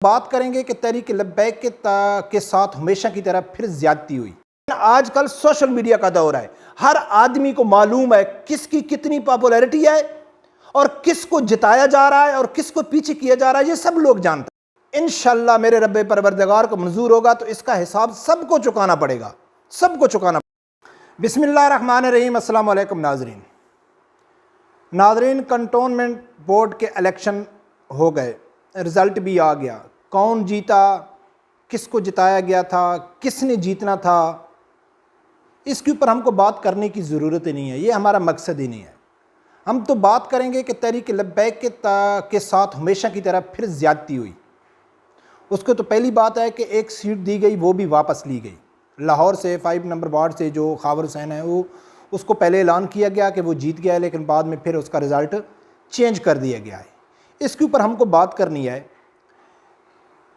बात करेंगे कि तहरीक लब्बैक के साथ हमेशा की तरह फिर ज्यादती हुई। आजकल सोशल मीडिया का दौर है, हर आदमी को मालूम है किसकी कितनी पॉपुलैरिटी है और किसको जिताया जा रहा है और किसको पीछे किया जा रहा है, ये सब लोग जानते हैं। इंशाअल्लाह मेरे रब्बे परवरदिगार को मंजूर होगा तो इसका हिसाब सबको चुकाना पड़ेगा, सबको चुकाना। बिस्मिल्लाहिर्रहमानिर्रहीम। अस्सलाम वालेकुम नाज़रीन, कंटोनमेंट बोर्ड के इलेक्शन हो गए, रिज़ल्ट भी आ गया। कौन जीता, किसको जिताया गया था, किसने जीतना था, इसके ऊपर हमको बात करने की ज़रूरत ही नहीं है, ये हमारा मकसद ही नहीं है। हम तो बात करेंगे कि तहरीक लब्बैक के साथ हमेशा की तरह फिर ज़्यादती हुई। उसको तो पहली बात है कि एक सीट दी गई, वो भी वापस ली गई। लाहौर से 5 नंबर वार्ड से जो खावर हुसैन है, वो उसको पहले ऐलान किया गया कि वो जीत गया है, लेकिन बाद में फिर उसका रिज़ल्ट चेंज कर दिया गया है। इसके ऊपर हमको बात करनी है।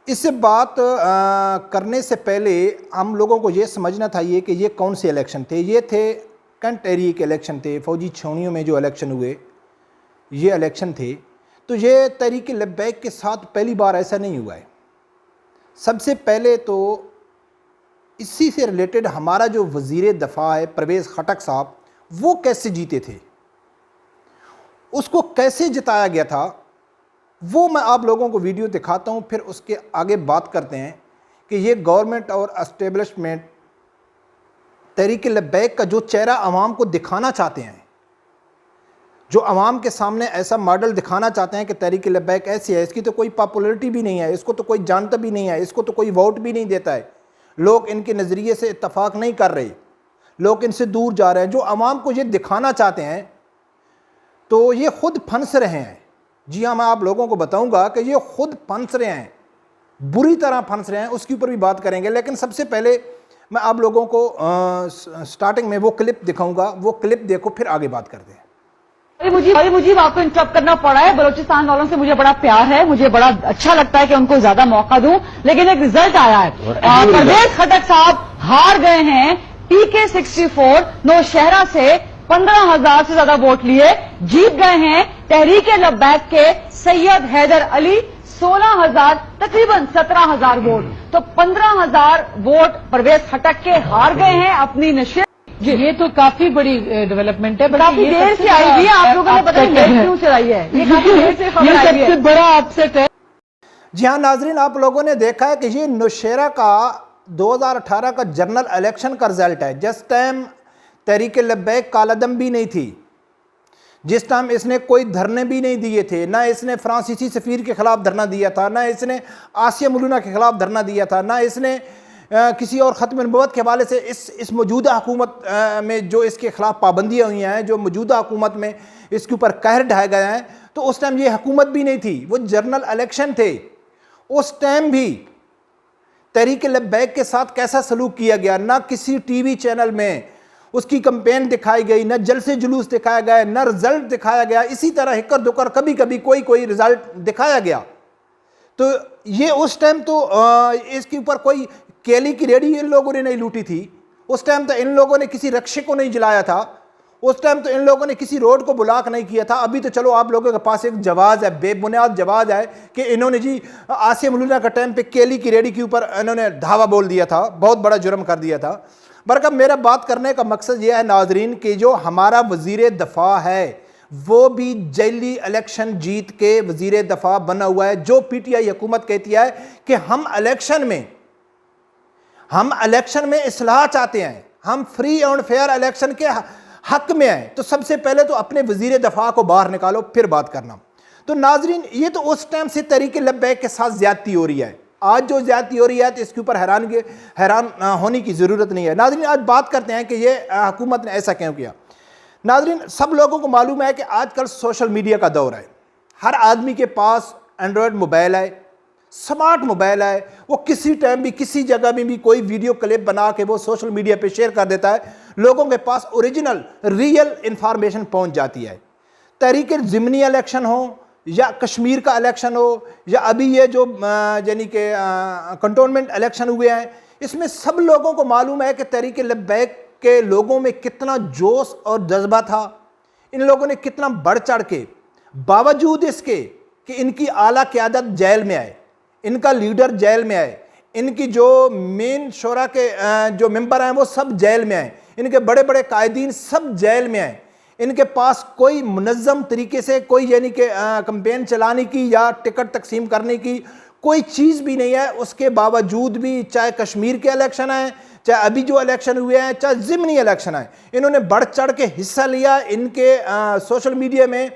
इससे बात करने से पहले हम लोगों को ये समझना था कि ये कौन से इलेक्शन थे। ये थे कैंट एरिया के इलेक्शन थे, फौजी छावनियों में जो इलेक्शन हुए ये इलेक्शन थे। तो ये तहरीक लब्बैक के साथ पहली बार ऐसा नहीं हुआ है। सबसे पहले तो इसी से रिलेटेड हमारा जो वज़ीर दफ़ा है परवेज़ खटक साहब, वो कैसे जीते थे, उसको कैसे जिताया गया था, वो मैं आप लोगों को वीडियो दिखाता हूँ। फिर उसके आगे बात करते हैं कि ये गवर्नमेंट और एस्टेब्लिशमेंट तहरीक लब्बैक का जो चेहरा आवाम को दिखाना चाहते हैं, जो आवाम के सामने ऐसा मॉडल दिखाना चाहते हैं कि तहरीक लब्बैक ऐसी है, इसकी तो कोई पॉपुलैरिटी भी नहीं है, इसको तो कोई जानता भी नहीं है, इसको तो कोई वोट भी नहीं देता है, लोग इनके नज़रिए से इत्तफाक नहीं कर रहे, लोग इनसे दूर जा रहे हैं, जो आवाम को ये दिखाना चाहते हैं, तो ये खुद फंस रहे हैं। जी हाँ, मैं आप लोगों को बताऊंगा कि ये खुद फंस रहे हैं, बुरी तरह फंस रहे हैं, उसके ऊपर भी बात करेंगे। लेकिन सबसे पहले मैं आप लोगों को स्टार्टिंग में वो क्लिप दिखाऊंगा, वो क्लिप देखो, फिर आगे बात करते हैं। मुझे आपको इंटरप्ट करना पड़ा है। बलोचिस्तान वालों से मुझे बड़ा प्यार है, मुझे बड़ा अच्छा लगता है कि उनको ज्यादा मौका दूं, लेकिन एक रिजल्ट आया है। परवेज़ खटक साहब हार गए हैं। PK 64 नौशहरा से 15,000 से ज्यादा वोट लिए जीत गए हैं। तहरीक लब्बैक के सैयद हैदर अली 16,000, तकरीबन 17,000 वोट, तो 15,000 वोट परवेज़ खटक के हार गए हैं अपनी नशे। ये तो काफी बड़ी डेवलपमेंट है। काफी देर से आई हुई है, आप लोगों ने पता नहीं क्यों चलाई है, ये काफी देर से खबर आई है। सबसे बड़ा अपसेट है। जी हाँ नाजरीन, आप लोगों ने देखा है कि ये नौशहरा का 2018 का जनरल इलेक्शन का रिजल्ट है। जिस टाइम तहरीक लब्बैक कालादम भी नहीं थी, जिस टाइम इसने कोई धरने भी नहीं दिए थे, ना इसने फ्रांसीसी सफ़ीर के ख़िलाफ़ धरना दिया था, ना इसने आसिया मौलूना के ख़िलाफ़ धरना दिया था, ना इसने किसी और ख़त्म नबूवत के हवाले से इस मौजूदा हुकूमत में जो इसके ख़िलाफ़ पाबंदियाँ हुई हैं, जो मौजूदा हुकूमत में इसके ऊपर कहर ढाए गए हैं, तो उस टाइम ये हुकूमत भी नहीं थी, वो जनरल इलेक्शन थे। उस टाइम भी तहरीक लब्बैक के साथ कैसा सलूक किया गया, ना किसी TV चैनल में उसकी कंपेन दिखाई गई, न जलसे जुलूस दिखाया गया, न रिजल्ट दिखाया गया। इसी तरह हिक्कर दुक्कर कभी कभी कोई रिजल्ट दिखाया गया। तो ये उस टाइम तो इसके ऊपर कोई केली की रेडी इन लोगों ने नहीं लूटी थी। उस टाइम तो इन लोगों ने किसी रक्षे को नहीं जलाया था। उस टाइम तो इन लोगों ने किसी रोड को ब्लॉक नहीं किया था। अभी तो चलो आप लोगों के पास एक जवाज़ है, बेबुनियाद जवाज़ है कि इन्होंने जी आसिया मौलूना का टाइम पे केली की रेडी के ऊपर इन्होंने धावा बोल दिया था, बहुत बड़ा जुर्म कर दिया था। बरकत मेरा बात करने का मकसद यह है नाजरीन कि जो हमारा वज़ीर दफ़ा है वो भी जैली इलेक्शन जीत के वज़ीर दफ़ा बना हुआ है। जो PTI हुकूमत कहती है कि हम इलेक्शन में इस्लाह चाहते हैं, हम फ्री एंड फेयर इलेक्शन के हक में हैं, तो सबसे पहले तो अपने वज़ीर दफ़ा को बाहर निकालो, फिर बात करना। तो नाजरीन, ये तो उस टाइम से तहरीक लब्बैक के साथ ज़्यादती हो रही है। आज जो ज़्यादती हो रही है तो इसके ऊपर हैरान होने की ज़रूरत नहीं है। नाज़रीन, आज बात करते हैं कि ये हुकूमत ने ऐसा क्यों किया। नाज़रीन, सब लोगों को मालूम है कि आजकल सोशल मीडिया का दौर है। हर आदमी के पास एंड्रॉयड मोबाइल है, स्मार्ट मोबाइल है। वो किसी टाइम भी किसी जगह में भी कोई वीडियो क्लिप बना के वो सोशल मीडिया पे शेयर कर देता है, लोगों के पास ओरिजिनल रियल इंफॉर्मेशन पहुँच जाती है। तहरीक ज़िमनी इलेक्शन हो या कश्मीर का इलेक्शन हो या अभी ये जो यानी कि कंटोनमेंट इलेक्शन हुए हैं, इसमें सब लोगों को मालूम है कि तहरीक लब्बैक के लोगों में कितना जोश और जज्बा था। इन लोगों ने कितना बढ़ चढ़ के, बावजूद इसके कि इनकी आला क़यादत जेल में आए, इनका लीडर जेल में है, इनकी जो मेन शोरा के जो मेंबर हैं वो सब जेल में हैं, इनके बड़े बड़े कायदीन सब जेल में हैं। इनके पास कोई मुनज़्ज़म तरीके से कोई यानी कि कैंपेन चलाने की या टिकट तकसीम करने की कोई चीज़ भी नहीं है। उसके बावजूद भी चाहे कश्मीर के इलेक्शन हैं, चाहे अभी जो इलेक्शन हुए हैं, चाहे ज़िमनी इलेक्शन है, इन्होंने बढ़ चढ़ के हिस्सा लिया। इनके सोशल मीडिया में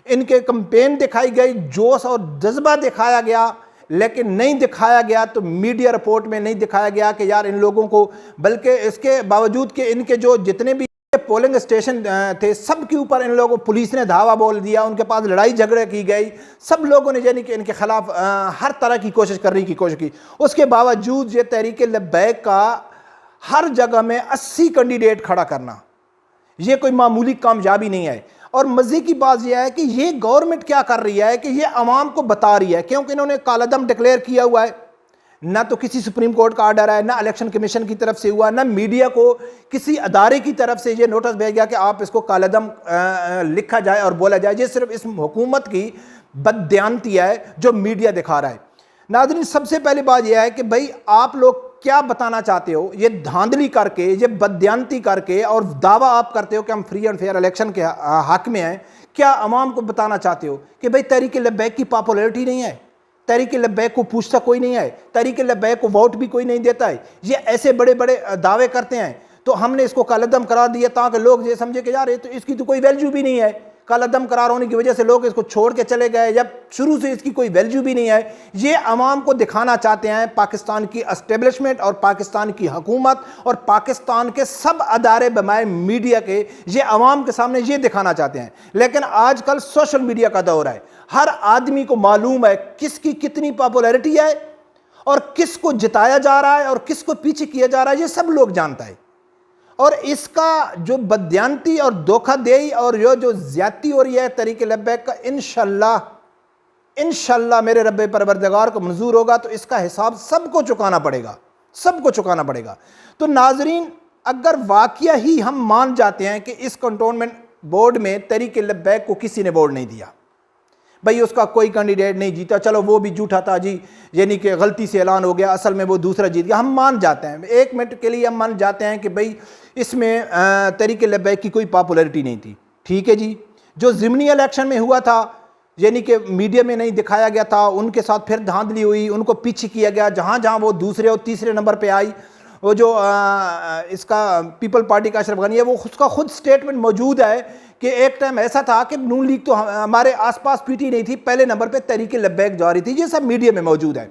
इनके कैंपेन दिखाई गई, जोश और जज्बा दिखाया गया, लेकिन नहीं दिखाया गया तो मीडिया रिपोर्ट में नहीं दिखाया गया कि यार इन लोगों को, बल्कि इसके बावजूद कि इनके जो जितने भी पोलिंग स्टेशन थे सब के ऊपर इन लोगों को पुलिस ने धावा बोल दिया, उनके पास लड़ाई झगड़े की गई, सब लोगों ने यानी कि इनके खिलाफ हर तरह की कोशिश करने की कोशिश की। उसके बावजूद ये तहरीक लब्बैक का हर जगह में 80 कैंडिडेट खड़ा करना ये कोई मामूली कामयाबी नहीं है। और मज़े की बात यह है कि ये गवर्नमेंट क्या कर रही है कि ये अवाम को बता रही है, क्योंकि इन्होंने कालादम डिक्लेयर किया हुआ है, ना तो किसी सुप्रीम कोर्ट का आर्डर है, ना इलेक्शन कमीशन की तरफ से हुआ, ना मीडिया को किसी अदारे की तरफ से ये नोटिस भेज गया कि आप इसको कालादम लिखा जाए और बोला जाए। ये सिर्फ इस हुकूमत की बददियानती है जो मीडिया दिखा रहा है। नाज़रीन, सबसे पहली बात यह है कि भाई आप लोग क्या बताना चाहते हो, ये धांधली करके, ये बददियानती करके और दावा आप करते हो कि हम फ्री एंड फेयर इलेक्शन के हक में हैं। क्या अवाम को बताना चाहते हो कि भाई तहरीक लब्बैक की पॉपुलैरिटी नहीं है, तहरीक लब्बैक को पूछता कोई नहीं है, तहरीक लब्बैक को वोट भी कोई नहीं देता है। ये ऐसे बड़े बड़े दावे करते हैं तो हमने इसको कालादम करार दिया ताकि लोग ये समझे कि यार ये तो इसकी तो कोई वैल्यू भी नहीं है। कालादम करार होने की वजह से लोग इसको छोड़ के चले गए, जब शुरू से इसकी कोई वैल्यू भी नहीं है। ये अवाम को दिखाना चाहते हैं पाकिस्तान की एस्टेब्लिशमेंट और पाकिस्तान की हुकूमत और पाकिस्तान के सब अदारे बमाए मीडिया के, ये अवाम के सामने ये दिखाना चाहते हैं। लेकिन आजकल सोशल मीडिया का दौर है, हर आदमी को मालूम है किसकी कितनी पॉपुलैरिटी है और किसको जिताया जा रहा है और किसको पीछे किया जा रहा है, ये सब लोग जानता है। और इसका जो बददियानती और धोखाधड़ी और जो ज्यादती हो रही है तहरीक लब्बैक का, इंशाल्लाह मेरे रब्बे परवरदिगार को मंजूर होगा तो इसका हिसाब सबको चुकाना पड़ेगा, सबको चुकाना पड़ेगा। तो नाजरीन, अगर वाकया ही हम मान जाते हैं कि इस कंटोनमेंट बोर्ड में तहरीक लब्बैक को किसी ने वोट नहीं दिया, भाई उसका कोई कैंडिडेट नहीं जीता, चलो वो भी झूठा था जी, यानी कि गलती से ऐलान हो गया, असल में वो दूसरा जीत गया, हम मान जाते हैं, एक मिनट के लिए हम मान जाते हैं कि भाई इसमें तहरीक लब्बैक की कोई पॉपुलैरिटी नहीं थी। ठीक है जी, जो ज़िमनी इलेक्शन में हुआ था यानी कि मीडिया में नहीं दिखाया गया था, उनके साथ फिर धांधली हुई, उनको पीछे किया गया, जहाँ जहाँ वो दूसरे और तीसरे नंबर पर आई। वो जो इसका पीपल पार्टी का अशरफ गनी है, वो उसका खुद स्टेटमेंट मौजूद है कि एक टाइम ऐसा था कि नून लीग तो हमारे आसपास पीटी नहीं थी, पहले नंबर पे तहरीक लब्बैक जा रही थी। ये सब मीडिया में मौजूद है।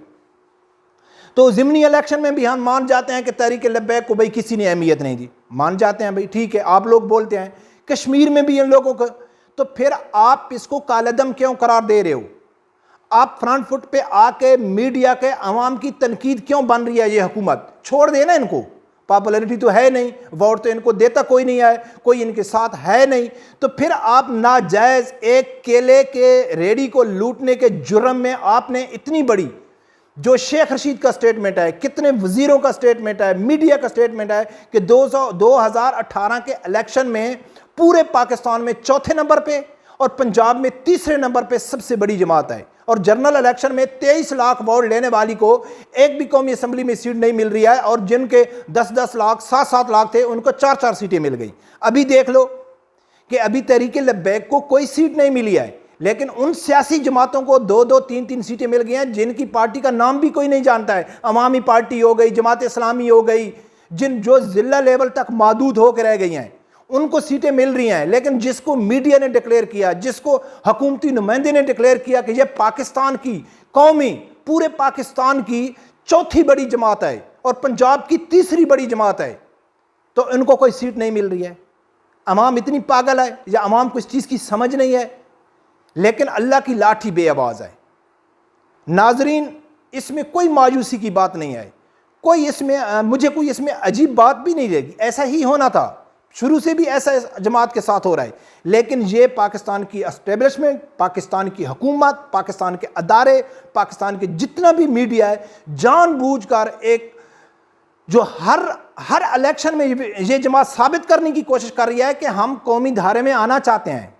तो ज़िमनी इलेक्शन में भी हम मान जाते हैं कि तहरीक लब्बैक को भाई किसी ने अहमियत नहीं दी, मान जाते हैं भाई, ठीक है, आप लोग बोलते हैं। कश्मीर में भी इन लोगों को, तो फिर आप इसको कालादम क्यों करार दे रहे हो? आप फ्रंट फुट पे आके मीडिया के अवाम की तनकीद क्यों बन रही है? ये हुकूमत छोड़ देना, इनको पॉपुलैरिटी तो है नहीं, वोट तो इनको देता कोई नहीं है, कोई इनके साथ है नहीं, तो फिर आप नाजायज़ एक केले के रेडी को लूटने के जुर्म में आपने इतनी बड़ी, जो शेख रशीद का स्टेटमेंट है, कितने वजीरों का स्टेटमेंट है, मीडिया का स्टेटमेंट है कि 2018 के इलेक्शन में पूरे पाकिस्तान में चौथे नंबर पे और पंजाब में तीसरे नंबर पे सबसे बड़ी जमात है, और जनरल इलेक्शन में 23 लाख वोट लेने वाली को एक भी कौमी असम्बली में सीट नहीं मिल रही है, और जिनके 10-10 लाख 7-7 लाख थे उनको 4-4 सीटें मिल गई। अभी देख लो कि अभी तहरीक लब्बैक को कोई सीट नहीं मिली है, लेकिन उन सियासी जमातों को 2-2, 3-3 सीटें मिल गई हैं जिनकी पार्टी का नाम भी कोई नहीं जानता है। अवामी पार्टी हो गई, जमात इस्लामी हो गई, जो जिला लेवल तक मादूद होकर रह गई हैं, उनको सीटें मिल रही हैं। लेकिन जिसको मीडिया ने डिक्लेयर किया, जिसको हुकूमती नुमाइंदे ने डिक्लेयर किया कि यह पाकिस्तान की कौमी, पूरे पाकिस्तान की चौथी बड़ी जमात है और पंजाब की तीसरी बड़ी जमात है, तो इनको कोई सीट नहीं मिल रही है। अवाम इतनी पागल है या अवाम को इस चीज़ की समझ नहीं है? लेकिन अल्लाह की लाठी बेआवाज़ है। नाजरीन, इसमें कोई मायूसी की बात नहीं है, कोई इसमें मुझे कोई इसमें अजीब बात भी नहीं लगी। ऐसा ही होना था, शुरू से भी ऐसा जमात के साथ हो रहा है। लेकिन ये पाकिस्तान की एस्टेब्लिशमेंट, पाकिस्तान की हुकूमत, पाकिस्तान के अदारे, पाकिस्तान के जितना भी मीडिया है, जानबूझकर एक जो हर इलेक्शन में ये जमात साबित करने की कोशिश कर रही है कि हम कौमी धारे में आना चाहते हैं,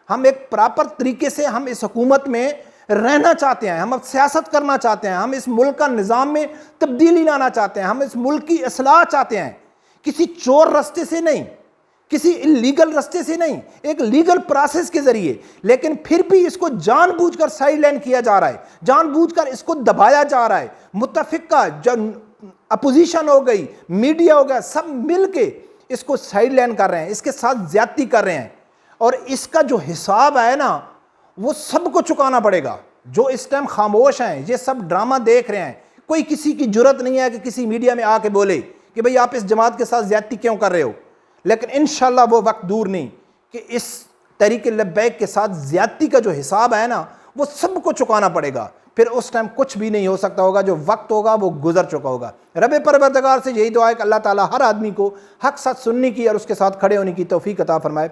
हम एक प्रॉपर तरीके से हम इस हुकूमत में रहना चाहते हैं, हम अब सियासत करना चाहते हैं, हम इस मुल्क का निज़ाम में तब्दीली लाना चाहते हैं, हम इस मुल्क की इस्लाह चाहते हैं, किसी चोर रास्ते से नहीं, किसी इलीगल रास्ते से नहीं, एक लीगल प्रोसेस के जरिए। लेकिन फिर भी इसको जानबूझकर साइडलाइन किया जा रहा है, जानबूझकर इसको दबाया जा रहा है। मुत्तफिका जो अपोजिशन हो गई, मीडिया हो गया, सब मिल के इसको साइडलाइन कर रहे हैं, इसके साथ ज्यादती कर रहे हैं। और इसका जो हिसाब है ना, वो सबको चुकाना पड़ेगा। जो इस टाइम खामोश हैं, ये सब ड्रामा देख रहे हैं, कोई किसी की जुर्रत नहीं है कि किसी मीडिया में आके बोले कि भाई आप इस जमात के साथ ज्यादती क्यों कर रहे हो। लेकिन इंशाल्लाह वो वक्त दूर नहीं कि इस तरीके लब्बैक के साथ ज्यादती का जो हिसाब है ना, वो सबको चुकाना पड़ेगा। फिर उस टाइम कुछ भी नहीं हो सकता होगा, जो वक्त होगा वो गुजर चुका होगा। रब परवरदिगार से यही दुआ है कि अल्लाह ताला हर आदमी को हक साथ सुनने की और उसके साथ खड़े होने की तौफीक अता फरमाए।